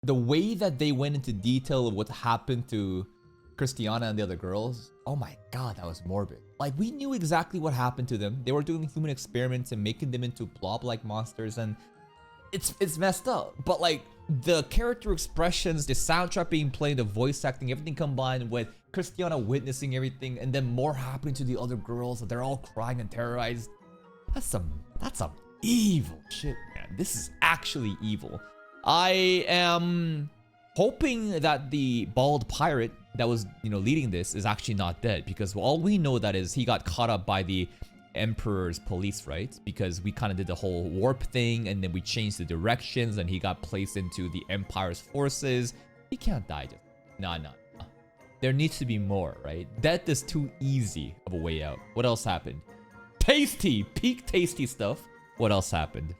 the way that they went into detail of what happened to Christiana and the other girls, oh my god, that was morbid. Like, we knew exactly what happened to them. They were doing human experiments and making them into blob-like monsters, and it's messed up. But like, the character expressions, the soundtrack being played, the voice acting, everything combined with Christiana witnessing everything, and then more happening to the other girls, and they're all crying and terrorized. That's some evil shit, man. This is actually evil. I am hoping that the bald pirate that was, leading this is actually not dead, because all we know that is he got caught up by the Emperor's police, right? Because we kind of did the whole warp thing, and then we changed the directions, and he got placed into the Empire's forces. He can't die just. Nah. There needs to be more, right? Death is too easy of a way out. What else happened? Tasty! Peak tasty stuff. What else happened?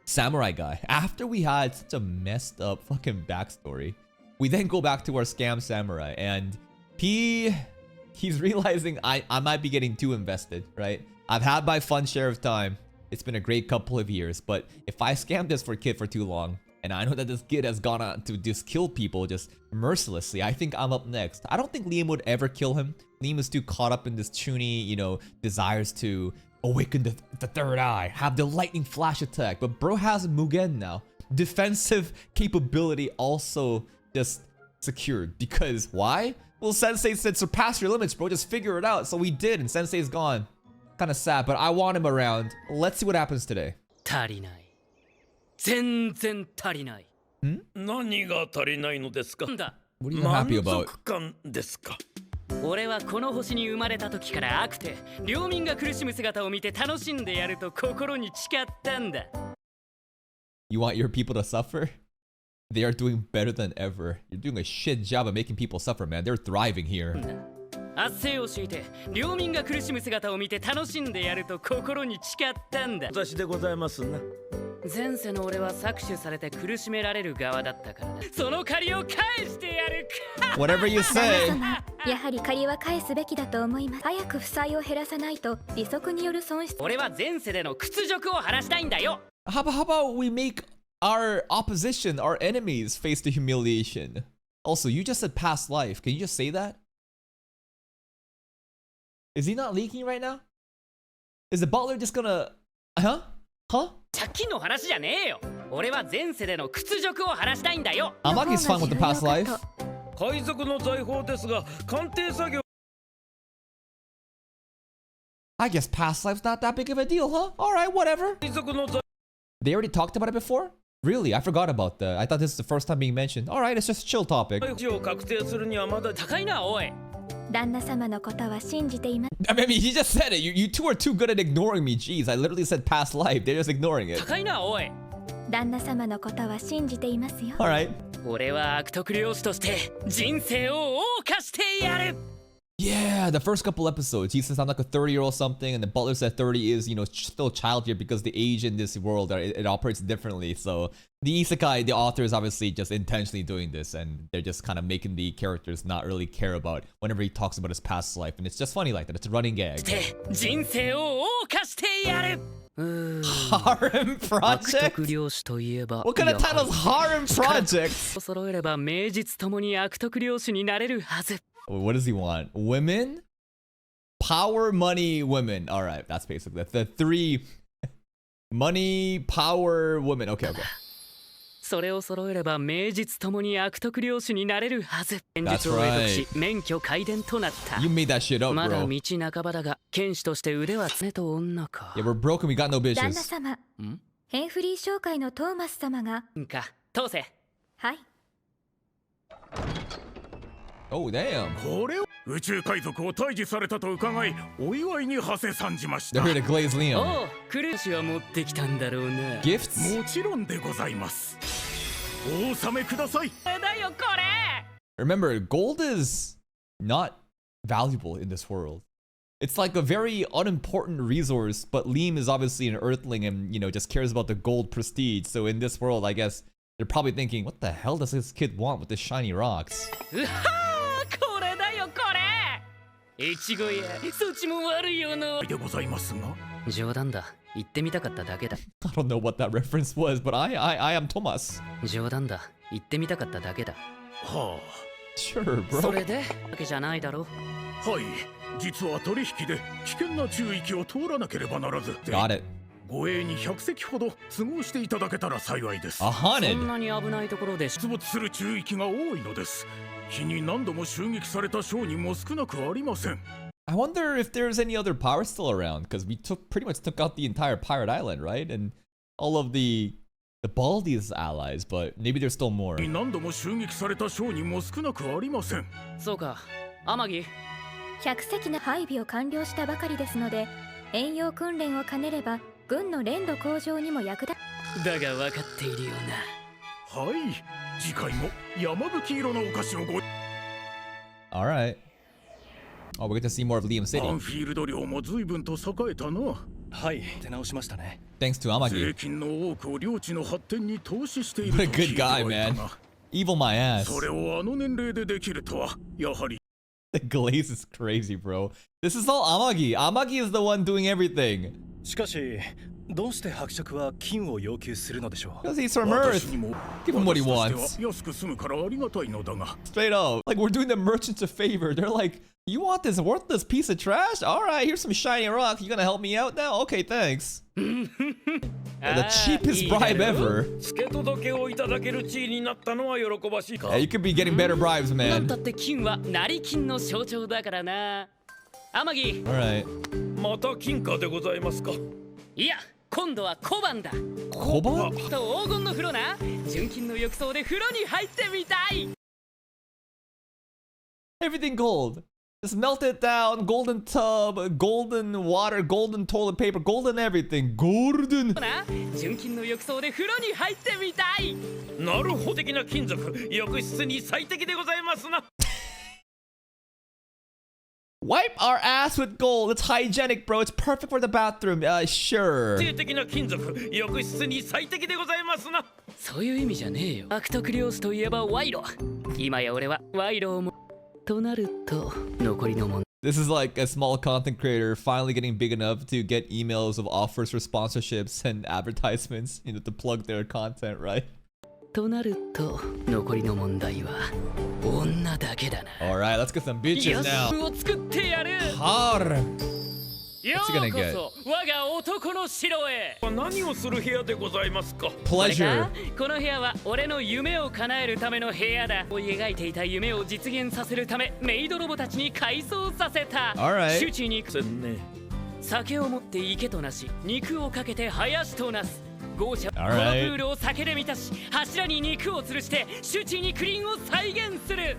Samurai guy. After we had such a messed up fucking backstory, we then go back to our scam samurai, and he's realizing I might be getting too invested, right? I've had my fun share of time. It's been a great couple of years, but if I scam this kid for too long, and I know that this kid has gone on to just kill people just mercilessly, I think I'm up next. I don't think Liam would ever kill him. Liam is too caught up in this chuny, desires to awaken the third eye, have the lightning flash attack. But bro has Mugen now. Defensive capability also just secured. Because why? Well, Sensei said surpass your limits, bro. Just figure it out. So we did, and Sensei's gone. Kind of sad, but I want him around. Let's see what happens today. 足りない。全然足りない。何が足りないのですか? What are you not happy about? 満足感ですか? 俺はこの星に生まれた時から悪て、領民が苦しむ姿を見て楽しんでやると心に誓ったんだ。You want your people to suffer? They are doing better than ever. You're doing a shit job of making people suffer, man. They're thriving here. 圧政を敷いて、領民が苦しむ姿を見て楽しんでやると心に誓ったんだ。私でございますな。前世の俺は搾取されて苦しめられる側だったからだ。その借りを返してやるか。Whatever you say. やはり借りは返すべきだと思います。早く負債を減らさないと利息による損失。俺は前世での屈辱を晴らしたいんだよ。How about we make our opposition, our enemies, face the humiliation? Also, you just said past life. Can you just say that? Is he not leaking right now? Is the butler just gonna... Huh? さっきの話じゃねえよ。俺は前世での屈辱を晴らしたいんだよ。Amagi's fine with the past life. 海賊の財宝ですが、鑑定作業。I guess past life's not that big of a deal, huh? Alright, whatever. 海賊の財 They already talked about it before? Really? I forgot about that. I thought this is the first time being mentioned. Alright, it's just a chill topic. 宝を確定するにはまだ高いな、おい。旦那様のことは信じています。I mean, he just said it. You two are too good at ignoring me. Jeez, I literally said past life. They're just ignoring it. 高いな、おい。旦那様のことは信じていますよ。Alright. 俺は悪徳漁師として人生を謳歌してやる。Yeah, the first couple episodes, he says I'm like a 30-year-old something, and the butler said 30 is, still childish because the age in this world, it operates differently. So the isekai, the author is obviously just intentionally doing this, and they're just kind of making the characters not really care about whenever he talks about his past life. And it's just funny like that. It's a running gag. 人生を謳歌してやる。Harem Project? What kind of title is Harem Project? 揃えれば名実ともに悪徳漁師になれるはず。What does he want? Women? Power, money, women. Alright, that's basically the three. Money, power, women. Okay. それを揃えれば名実ともに悪徳漁師になれるはず。現 That's 実を得得 right. し免許皆伝となった。 You made that shit up, まだ bro. 道半ばだが剣士として腕は常と女か。 Yeah, we're broken. We got no 旦那 bitches. 様、ヘンフリー商会のトーマス様が。通せ。はい。Oh, damn. これを宇宙海賊を退治されたと伺い、お祝いに馳せ参じまし They're た。 here to glaze Liam. おう、クルーシは持ってきたんだろうな。 Gifts? もちろんでございます。お納めください。だよこれ。 Remember, gold is not valuable in this world. It's like a very unimportant resource, but Liam is obviously an earthling and, just cares about the gold prestige. So in this world, I guess they're probably thinking, what the hell does this kid want with the shiny rocks? うはー、これだよこれ。越後や、そちも悪いよな。でございますが。冗談だ。言ってみたかっただけだ。I don't know what that reference was, but I am Thomas. 冗談だ。行ってみたかっただけだ。は Sure, そ bro. れでわけじゃないだろ。あ、はい。実は取引で危険な宙域を通らなければならず、 Got it. 護衛に100隻ほど都合していただけたら幸いです。そん 100. なに危ないところで出没する宙域が多いのです。日に何度も襲撃された商人も少なくありません。I wonder if there's any other pirates still around, because we pretty much took out the entire pirate island, right? And all of the Baldy's allies, but maybe there's still more. 何度も襲撃された商人も少なくありません。そうか。天城、 100隻の配備を完了したばかりですので、遠洋訓練を兼ねれば軍の連度向上にも役立だが分かっているよはい。次回も山吹色のお菓子をご。 All right. Oh, we get to see more of Liam アン City. フィールド領も随分と栄えたな。はい、出直しましたね。 Thanks to 税 Amagi. 金の多くを領地の発展に投資している What と a 聞 good いて guy, はいた man. が、 Evil my ass. それをあの年齢でできるとはやはり。 The glaze is crazy, bro. This is all Amagi. Amagi is the one doing everything. しかし、どうして伯爵は金を要求するのでしょう。 Because he's from 私 Earth. にも Give him what he 私と wants. しては安く済むからありがたいのだが。 Straight up. Like, we're doing the merchants a favor. They're like, you want this worthless piece of trash? All right, here's some shiny rock. You gonna help me out now? Okay, thanks. The cheapest bribe ever. 付け届けをいただける地位になったのは喜ばしいか。 Yeah, you could be getting better bribes, なん man. たって金は成金の象徴だからな。天城、 All right. また金貨でございますか。いや、今度は小判だ。 Koban? と黄金の風呂な。純金の浴槽で風呂に入ってみたい。 Everything gold. Just melt it down. Golden tub, golden water, golden toilet paper, golden everything. Golden. な、純金の浴槽で風呂に入ってみたい。なるほど的な金属、浴室に最適でございますな。 Wipe our ass with gold. It's hygienic, bro. It's perfect for the bathroom. Sure. 性的な金属、浴室に最適でございますな。そういう意味じゃねえよ。悪徳漁師といえば賄賂。今や俺は賄賂をも。となると、残りのもん。 This is like a small content creator finally getting big enough to get emails of offers for sponsorships and advertisements, you know, to plug their content, right? となると、残りの問題は女だけだな。 All right, let's get some bitches よし now. を作ってやる。 Harem. よ What's he gonna うこ get? そ我が男の城へ。何をする部屋でございますか。これ Pleasure. かこの部屋は俺の夢を叶えるための部屋だ。追い描いていた夢を実現させるためメイドロボたちに改装させた。 Alright. 周知に酒を持って池となし、肉をかけて林となす。豪奢、このプ Alright. ールを酒で満たし、柱に肉を吊るして周知にクリーンを再現する。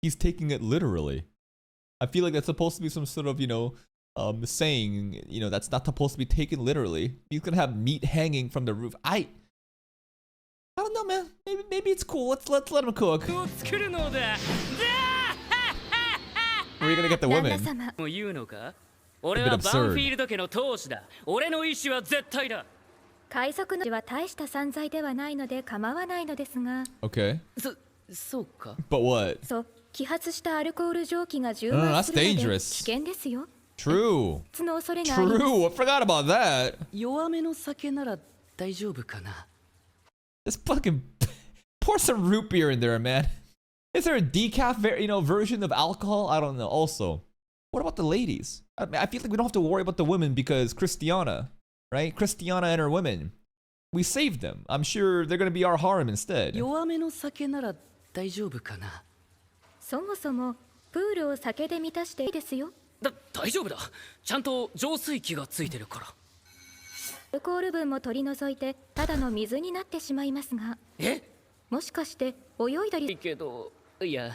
He's taking it literally. I feel like that's supposed to be some sort of, you know, saying, you know, that's not supposed to be taken literally. He's gonna have meat hanging from the roof. I don't know, man. Maybe it's cool. Let's let him cook. を作るのだ。 Where are you gonna get the 旦那 women? 様。もう言うのか。俺 A bit はバン absurd. フィールド家の当主だ。俺の意志は絶対だ。海賊のは大した散財ではないので構わないのですが、 Okay. そうか。 But what? そう揮発したアルコール蒸気が充 that's 満するので dangerous. 危険ですよ。 True. その恐れがあります。 True. I forgot about that. 弱めの酒なら大丈夫かな。 Just fucking pour some root beer in there, man. Is there a decaf, version of alcohol? I don't know. Also, what about the ladies? I mean, I feel like we don't have to worry about the women because Christiana, right? Christiana and her women, we saved them. I'm sure they're gonna be our harem instead. 弱めの酒なら大丈夫かな。そもそもプールを酒で満たしていいですよ。大丈夫だ。ちゃんと浄水器がついてるから。アルコール分も取り除いてただの水になってしまいますが、え？もしかして泳いだり。けど、いや、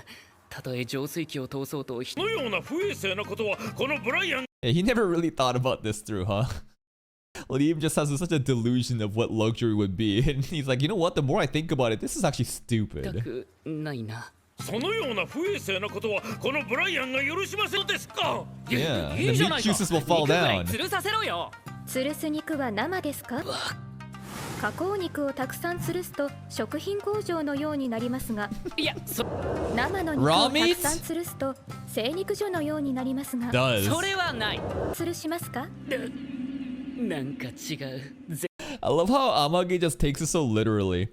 たとえ浄水器を通そうと。このような不衛生なことはこのブライアン。 Yeah, he never really thought about this through, huh? Liam just has such a delusion of what luxury would be, and he's like, you know what? The more I think about it, this is actually た stupid. くないな。そのような不衛生なことはこのブライアンが許しませんのですか。 Yeah, い the いじゃ meat ないか。 juices will fall 肉ぐらい down. 吊るさせろよ。吊るす肉は生ですか？加工肉をたくさん吊るすと食品工場のようになりますが、いや、生の肉をたくさん吊るすと精肉所のようになりますが、 Does. それはない。吊るしますか？なんか違う。 I love how Amagi just takes it so literally.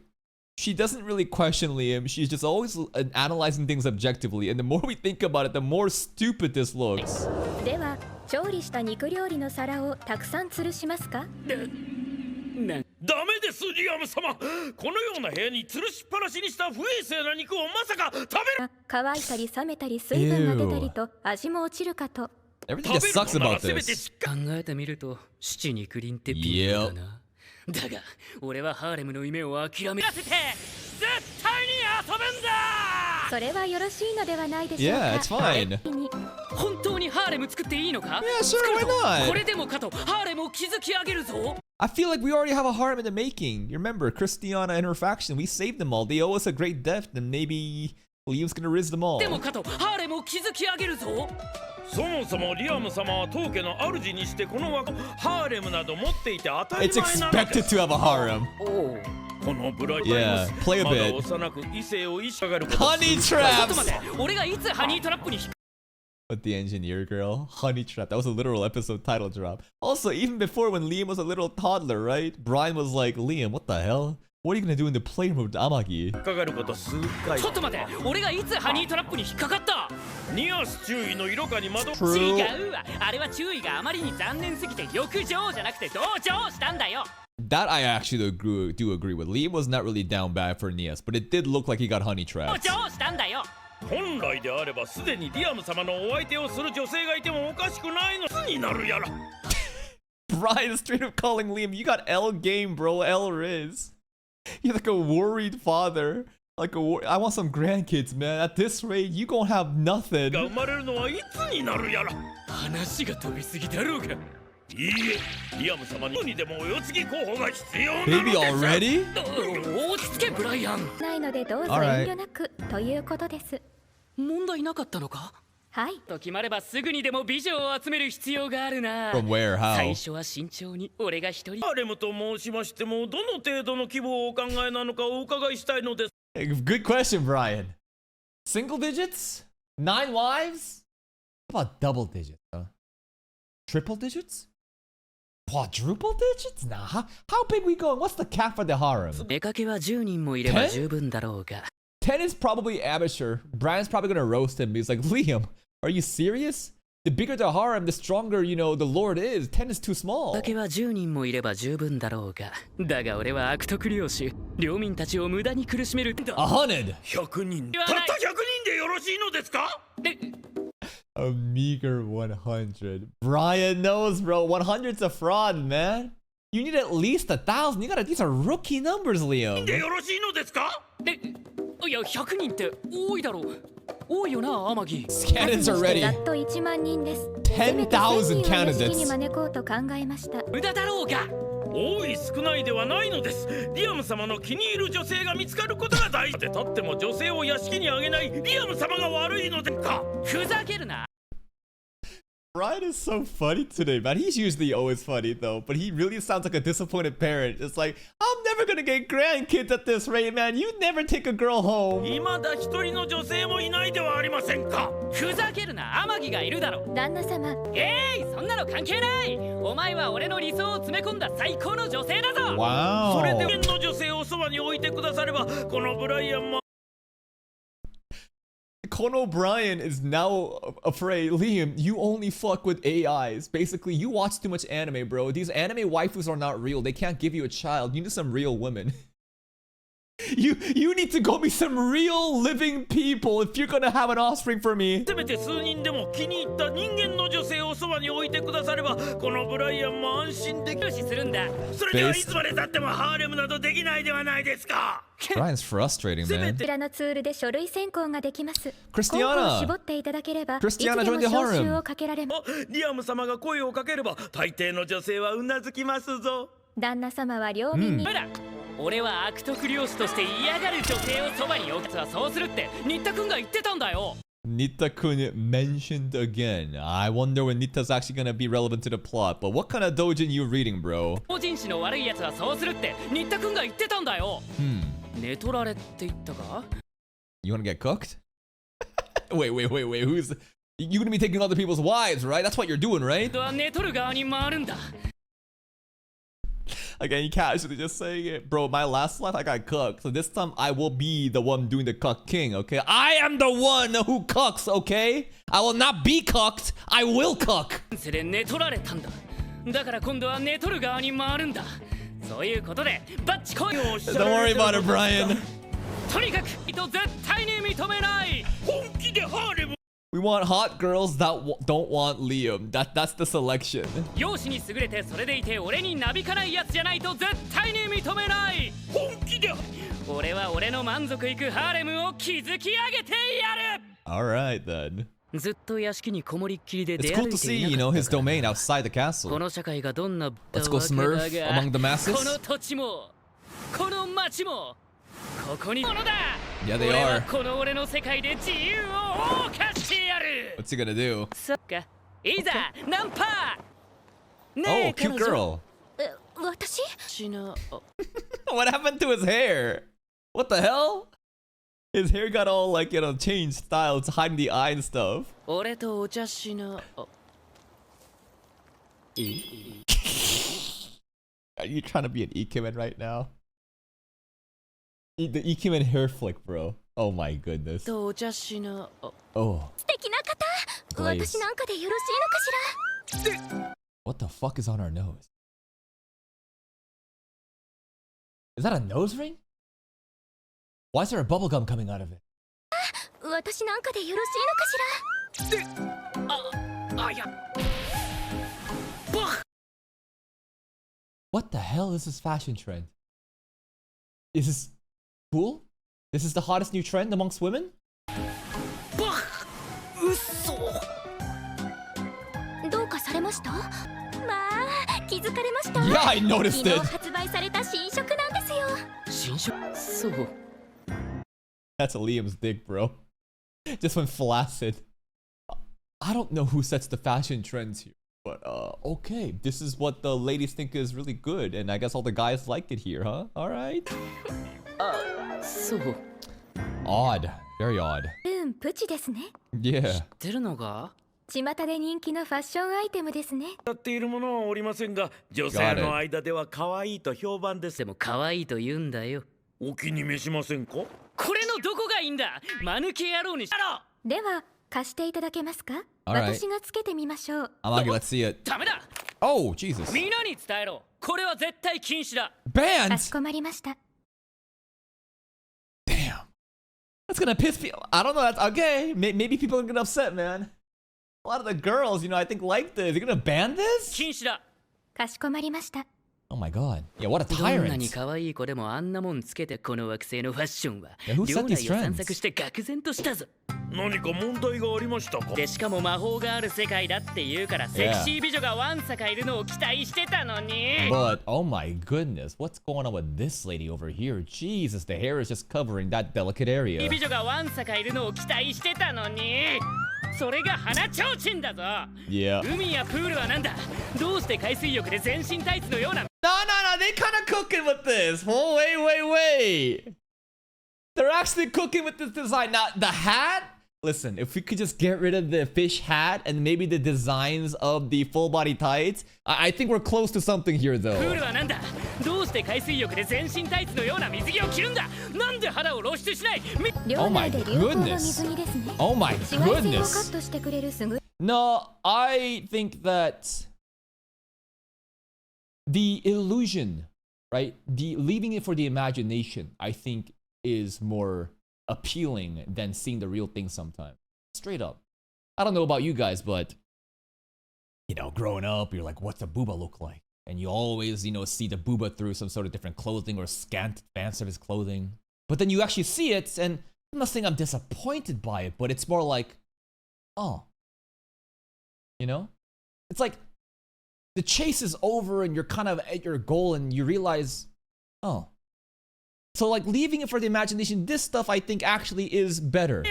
she doesn't really question Liam. She's just always analyzing things objectively. And the more we think about it, the more stupid this looks. では調理した肉料理の皿をたくさん吊るしますか？ダメです、リアム様。このような部屋に吊るしっぱなしにした不衛生な肉をまさか食べる。乾いたり冷めたり水分が出たりと味も落ちるかと。Everything just sucks about this. 考えてみると七肉林って微妙だな。だが俺はハーレムの夢を諦めさせて絶対に遊ぶんだ。それはよろしいのではないでしょうか。 Yeah, it's fine. 本当にハーレム作っていいのか？ Yeah, sure, why not? これでもかとハーレムを築き上げるぞ。I feel like we already have a harem in the making. You remember, Christiana and her faction, we saved them all. They owe us a great debt, and maybe Liam's gonna riz them all. でもかとハーレムを築き上げるぞ。そもそもリアム様は当家の主にしてこの枠ハーレムなど持っていて当たり It's 前なので expected す。 to have a harem. このブライト Yeah, play a まだ bit. 幼く異性を意識上がること Honey ちょっと traps! 待って、俺がいつハニートラップに引っ With the engineer girl, honey trap. That was a literal episode title drop. Also, even before when Liam was a little toddler, right? Brian was like, Liam, what the hell? What are you gonna do in the playroom with Amagi? かかること数回。ちょっと待って、俺がいつハニートラップに引っかかった？ニアス注意の色化に惑う。True. 違うわ、あれは注意があまりに残念すぎて欲情じゃなくて同情したんだよ。 That I actually do agree with. Liam was not really down bad for Nias, but it did look like he got honey 同 trapped. 情したんだよ。本来であればすでにリアム様のお相手をする女性がいてもおかしくないのになるやら。Brian is straight up calling Liam, you got L game, bro. L Riz. You're like a worried father. Like I want some grandkids, man. At this rate, you gonna have nothing. が生まれるのはいつになるやら。話が飛びすぎだろうが。いいえ、リアム様にでもお世継ぎ候補が必要なの Baby です。 already? 落ち着けブライアン。ないのでどうぞ Alright. 遠慮なくということです。問題なかったのか？はい。と決まればすぐにでも美女を集める必要があるな。 From where? 最 How? 初は慎重に俺が一人。ハーレムと申しましてもどの程度の規模をお考えなのかお伺いしたいのです。 Hey, good question, Brian. Single digits? 9 wives? How about double digits, huh? Triple digits? Quadruple digits? Nah, how big we going? What's the cap for the harem? 出かけは10人もいれば十分だろうが。 10 is probably amateur. Brian's probably gonna roast him. He's like, Liam, are you serious? The bigger the harem, the stronger, you know, the lord is. 10 is too 出 small. かけは10人もいれば十分だろうが。だが俺は悪徳領主。領民たちを無駄に苦しめるんだ。 100. 100人。たった100人でよろしいのですか？で A meager 100. Brian knows, bro. 100's a fraud, man. You need at least 1,000. These are rookie numbers, で Liam. よろしいのですか？いや100人って多いだろう。多いよな天城。 Cannons are ざ ready. っと1万人です。 10,000せめて1000人を屋敷 candidates. に招こうと考えました。無駄だろうが。多い少ないではないのです。リアム様の気に入る女性が見つかることが大事でたっても女性を屋敷にあげないリアム様が悪いのですか？ふざけるな。 Brian is so funny today, man. He's usually always funny, though. But he really sounds like a disappointed parent. It's like, I'm never gonna get grandkids at this rate, man. You never take a girl home. 未だ一人の女性もいないではありませんか。ふざけるな。天城がいるだろ。旦那様、そんなの関係ない。お前は俺の理想を詰め込んだ最高の女性だぞ。 Wow. それで現の女性をそばに置いてくださればこのブライアンも Conan O'Brien is now afraid. Liam, you only fuck with AIs. Basically, you watch too much anime, bro. These anime waifus are not real. They can't give you a child. You need some real women. You need to go meet some real living people if you're gonna have an offspring for me. せめて数人でも気に入った人間の女性をそばに置いてくださればこのブライアンも安心できる。無視するんだ。それではいつまでたってもハーレムなどできないではないですか。 Brian's frustrating, せめ man. こちらのツールで書類選考ができます。 Christiana 候補を絞っていただければ、いつで Christiana も join the 招 harem 集をかけられます。リアム様が声をかければ大抵の女性はうなずきますぞ。旦那様は領民に、ほら、俺は悪徳領主として嫌がる女性をそばに置くやつはそうするって新田君が言ってたんだよ。 Nita-kun mentioned again. I wonder when Nita's actually gonna be relevant to the plot. But what kind of doujin you reading, bro? 法人誌の悪いやつはそうするって新田君が言ってたんだよ。寝取られって言ったか？ You wanna get cooked? wait. Who's... You gonna be taking other people's wives, right? That's what you're doing, right? は寝取る側に回るんだ。Again, casually just saying it. Bro, my last life I got cucked. So this time I will be the one doing the cuck king, okay? I am the one who cucks, okay? I will not be cucked. I will cuck. で寝取られたんだ。だから今度は寝取る側に回るんだ。そういうことでバッチコインを Don't worry about it, Brian. とにかく絶対に認めない。本気でハーレム We want hot girls that don't want Liam. That's the selection. 容姿に優れてそれでいて俺になびかないやつじゃないと絶対に認めない。本気で俺は俺の満足いくハーレムを築き上げてやる。 Alright then. ずっと屋敷にこもりっきりで It's 出 cool 歩 to いて see, い you な know, かっ his たから domain outside the こ castle. の社会がどんな Let's go Smurf among the masses. この土地もこの町もここにものだ。 Yeah, they 俺は are. この俺の世界で自由を謳歌してやる。 What's he gonna do? そっか。いざナンパ。 Oh, ねえ cute 彼女。 girl. 私しな。 What happened to his hair? What the hell? His hair got all like, you know, changed style. It's hiding the eye and stuff. 俺とお茶しな。 Are you trying to be an Ikemen right now? The Ikemen hair flick, bro. Oh my goodness. とお茶しな。 Oh. 素敵な方 Glaze. 私なんかでよろしいのかしら What the fuck is on our nose? Is that a nose ring? Why is there a bubble gum coming out of it? 私なんかでよろしいのかしらあや。 What the hell is this fashion trend? Is this cool? This is the hottest new trend amongst women? うっそ。どうかされましたまあ気づかれました Yeah, I noticed 昨日 it. 発売された新色なんですよ新色。そう。 That's Liam's dick, bro. Just went flaccid. I don't know who sets the fashion trends here, but okay, this is what the ladies think is really good, and I guess all the guys liked it here, huh? All right. そう。 Odd, very odd. プチですね Yeah. 出るのが。巷で人気のファッションアイテムですねやっているものはおりませんが、女性の間では可愛いと評判です。でも可愛いと言うんだよ。お気に召しませんか？これのどこがいいんだ。間抜け野郎にしろ。では貸していただけますか Alright. 私がつけてみましょう Amagi, let's see it. ダメだ。 Oh, Jesus. みんなに伝えろ。これは絶対禁止だ。か Banned? しこまりました Damn. That's gonna piss people. I don't know. That's okay. Maybe people are gonna get upset, man. A lot of the girls, you know, I think like this. You're gonna ban this? 禁止だ。かしこまりました Oh my god. Yeah, what a どんなに tyrant. 可愛い子でもあんなもんつけてこの惑星のファッションは Yeah, who 領 set these 内を散 trends? 策して愕然としたぞ。何か問題がありましたか？でしかも魔法がある世界だって言うからセクシー美女がわんさかいるのを期待してたのに。 But, oh my goodness. What's going on with this lady over here? Jesus, the hair is just covering that delicate area. 美女がわんさかいるのを期待してたのに。それが鼻ちょうちんだぞ。 Yeah. 海やプールはなんだ。どうして海水浴で全身タイツのような。 No, they kind of cooking with this. Oh, wait. They're actually cooking with this design. Now, the hat? Listen, if we could just get rid of the fish hat and maybe the designs of the full body tights, I think we're close to something here, プー though. ルはなんだ。どうして海水浴で全身タイツのような水着を着るんだ。なんで肌を露出しない。両内で流行の水着ですね Oh my 紫外線をカ goodness. ットしてくれるすぐ No, I think that the illusion, right? The leaving it for the imagination, I think, is more appealing than seeing the real thing sometimes. Straight up. I don't know about you guys, but you know, growing up, you're like, what's a booba look like? And you always, you know, see the booba through some sort of different clothing or scant fan service clothing. But then you actually see it, and I'm not saying I'm disappointed by it, but it's more like, oh. You know? It's like the chase is over and you're kind of at your goal and you realize, oh. So like leaving it for the imagination, this stuff I think actually is better.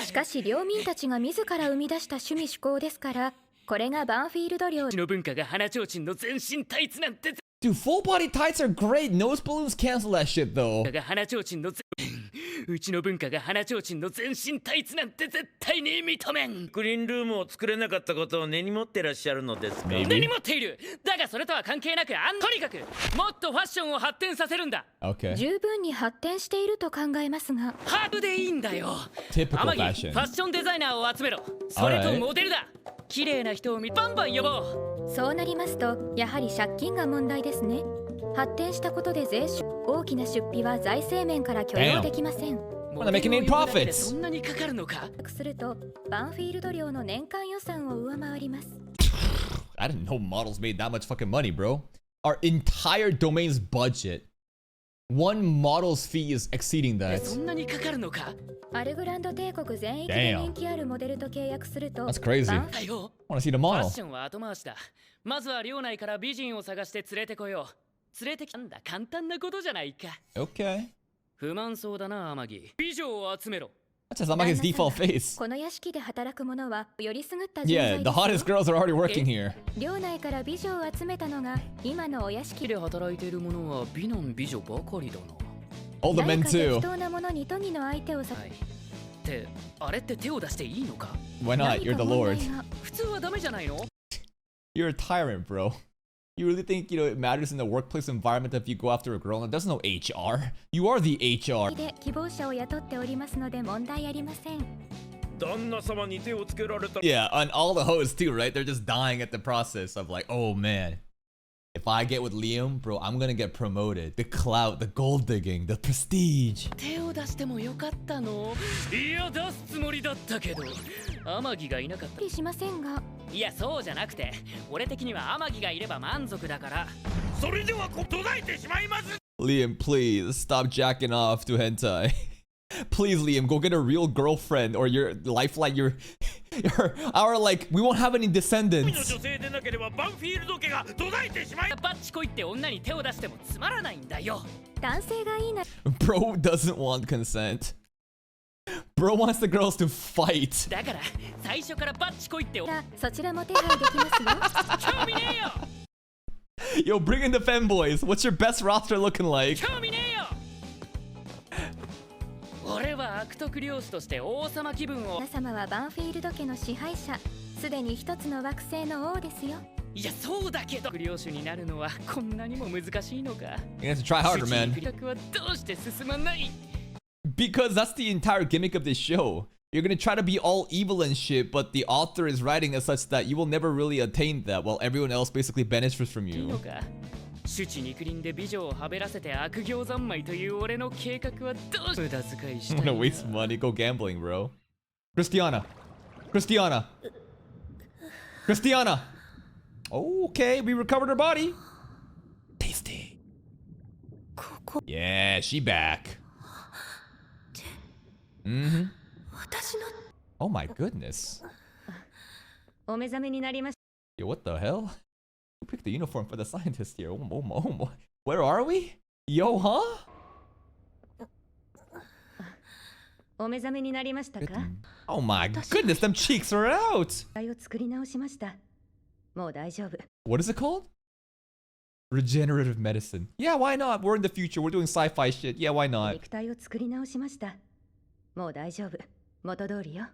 しかし領民たちが自ら生み出した趣味嗜好ですからこれがバンフィールド領の文化が鼻ちょうちんの全身タイツなんて。 Dude, full body tights are great. Nose balloons cancel that shit though. が鼻ちょうちんのうちの文化が花ちょうちんの全身タイツなんて絶対に認めん。グリーンルームを作れなかったことを根に持ってらっしゃるのですか？ Maybe. 根に持っている。だがそれとは関係なくとにかくもっとファッションを発展させるんだ。 Okay. 十分に発展していると考えますが、ハードでいいんだよ。 Typical 天城 fashion. ファッションデザイナーを集めろ。それとモデルだ。綺麗な人をバンバン呼ぼう。そうなりますとやはり借金が問題ですね。発展したことで大きな出費は財政面から許容できません。Well, they're making any profits. そんなにかかるのか。するとバンフィールド寮の年間予算を上回ります。I didn't know models made that much fucking money, bro. Our entire domain's budget. One model's fee is exceeding that. そんなにかかるのか。アルグランド帝国全域で人気あるモデルと契約すると That's crazy. バンだよ。 I wanna see the ファッ model. ションは後回しだ。まずは寮内から美人を探して連れてこよう。連れてきたんだ。簡単なことじゃないか。 Okay. 不満そうだな、天城。美女を集めろ。 That's just Amage's default face. この屋敷で働く者はよりすぐった人材 Yeah, で the すよ hottest girls are already working here. 寮内から美女を集めたのが今のお屋敷木で働いている者は美男美女ばかりだな。 All the 誰 men か適 too. 当な者に都議の相手をさはい。ってあれって手を出していいのか。 Why not? 何 You're か the 問 Lord. 題が普通はダメじゃないの。 You're a tyrant, bro. You really think, it matters in the workplace environment if you go after a girl? And there's no HR. You are the HR. で希望者を雇っておりますので問題ありません。旦那様に手をつけられた Yeah, and all the hoes too, right? They're just dying at the process of like, oh man, if I get with Liam, bro, I'm gonna get promoted. The clout, the gold digging, the prestige. 手を出してもよかったの。いや出すつもりだったけど天城がいなかった。しませんが、いやそうじゃなくて俺的には天城がいれば満足だから。それでは途絶えてしまいます。 Liam, please stop jacking off to hentai. Please, Liam, go get a real girlfriend or your lifeline, our like, we won't have any 海の descendants. 女性でなければバンフィールド家が途絶えてしまいバッチコイって女に手を出してもつまらないんだよ。男性がいいな Bro doesn't want consent. Bro wants the girls to fight. だから最初からバッチコイってらそちらも手配できますよ。興味ねえよ。 Yo, bring in the femboys. What's your best roster looking like? 興味ねえよ。俺は悪徳漁師として王様気分を。皆様はバンフィールド家の支配者、すでに一つの惑星の王ですよ。いやそうだけど漁師になるのはこんなにも難しいのか。 You have to try harder, 主 man. 人公はどうして進まない。 Because that's the entire gimmick of this show. You're gonna try to be all evil and shit, but the author is writing as such that you will never really attain that, while everyone else basically benefits from いいの you. か。主治肉林で美女をはべらせて悪行三昧という俺の計画はどう無駄遣いし I'm た gonna waste money. Go gambling, bro. Christiana. Christiana. Christiana. Okay, we recovered her body. Tasty. Yeah, she back. Mm-hmm. 私の Oh my goodness. お目覚めになりまし Yo, what the hell? Who picked the uniform for the scientist here? Where are we? Yo, huh? お目覚めになりましたか。 Oh my goodness, them cheeks are out. を作り直しました。もう大丈夫。 What is it called? Regenerative medicine. Yeah, why not? We're in the future. We're doing sci-fi shit. Yeah, why not? 肉体を作り直しました。もう大丈夫。元通りよ。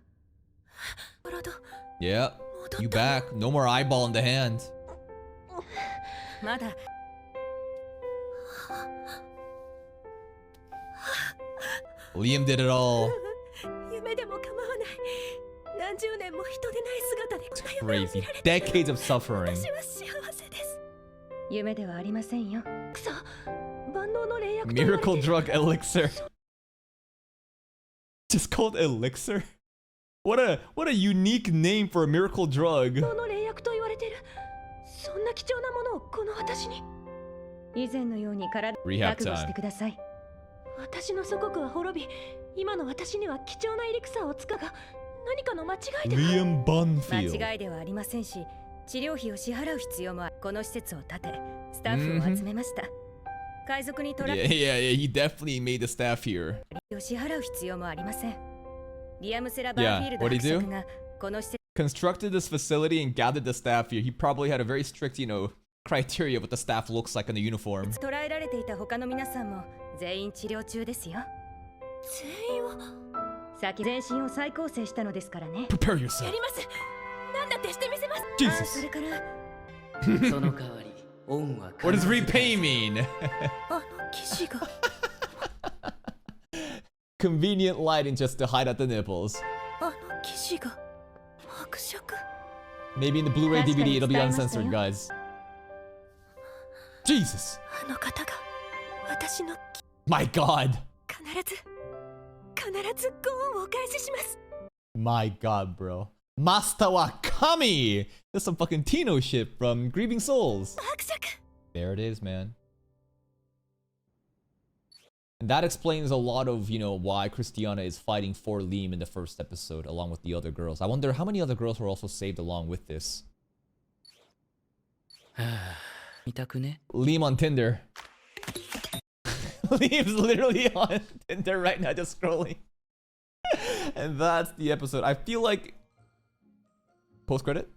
Yeah, you back. No more eyeball in the hand. まだ Liam did it all. 夢でも構わない。何十年も人でない姿で Crazy. Decades of suffering. は幸せです。夢ではありませんよ。くそ、万能の霊薬と言われて Miracle drug elixir. Just called elixir? What a unique name for a miracle drug. 万能の霊薬と言われてる。そんな貴重なものをこの私に。以前のように体 Rehab 覚悟して time. ください。私の祖国は滅び、今の私には貴重なエリクサーを使うが、何かの間違いでは。 Liam Bunfield. 間違いではありませんし、治療費を支払う必要もある。この施設を建て、スタッフを集めました。海賊にトラッ Yeah, he definitely made the staff here. クを支払う必要もありません。リアムセラ・ Yeah, バーフィールド what'd he 伯 do? 爵がこの施設 Constructed this facility and gathered the staff here. He probably had a very strict, criteria of what the staff looks like in the uniform. 捕らえられていた他の皆さんも全員治療中ですよ。全員を先全身を再構成したのですからね。 Prepare yourself. やります。何だってしてみせます。 Jesus. それからその代わり恩は What does repay mean? 記事が Convenient lighting just to hide at the nipples. 記事が伯爵 Maybe in the Blu-ray DVD it'll be uncensored, guys. Jesus. 方が私の My God. 必ずご恩をお返しします。 My God, bro. Master wa Kami! That's some fucking Tino shit from Grieving Souls. 伯爵 There it is, man. And that explains a lot of, you know, why Christiana is fighting for Liam in the first episode, along with the other girls. I wonder how many other girls were also saved along with this. 見たくね Liam on Tinder. Liam's literally on Tinder right now, just scrolling. And that's the episode. I feel like... Post-credit?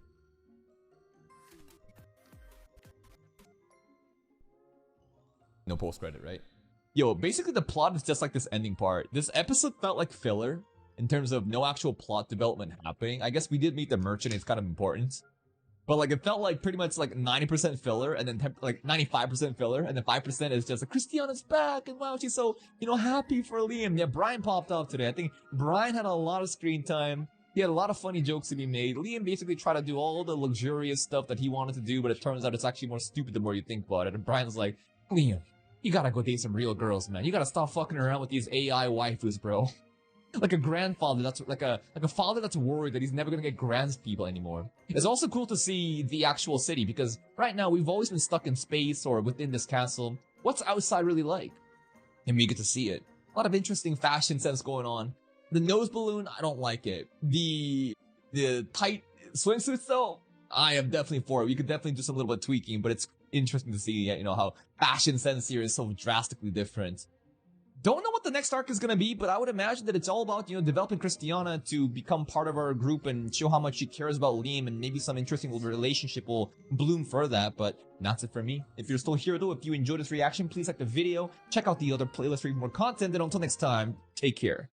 No post-credit, right? Yo, basically the plot is just like this ending part. This episode felt like filler in terms of no actual plot development happening. I guess we did meet the merchant, it's kind of important. But like it felt like pretty much like 90% filler and then like 95% filler and then 5% is just like Christiana's back and wow, she's so, you know, happy for Liam. Yeah, Brian popped off today. I think Brian had a lot of screen time. He had a lot of funny jokes to be made. Liam basically tried to do all the luxurious stuff that he wanted to do, but it turns out it's actually more stupid the more you think about it. And Brian's like, Liam, you gotta go date some real girls, man. You gotta stop fucking around with these AI waifus, bro. Like a grandfather that's like a father that's worried that he's never gonna get grandspeople anymore. It's also cool to see the actual city because right now we've always been stuck in space or within this castle. What's outside really like? And we get to see it. A lot of interesting fashion sense going on. The nose balloon, I don't like it. The tight swimsuits though, I am definitely for it. We could definitely do some little bit of tweaking, but it's interesting to see, you know, how fashion sense here is so drastically different. Don't know what the next arc is going to be, but I would imagine that it's all about, you know, developing Christiana to become part of our group and show how much she cares about Liam, and maybe some interesting relationship will bloom for that, but that's it for me. If you're still here though, if you enjoyed this reaction, please like the video, check out the other playlist for even more content, and until next time, take care.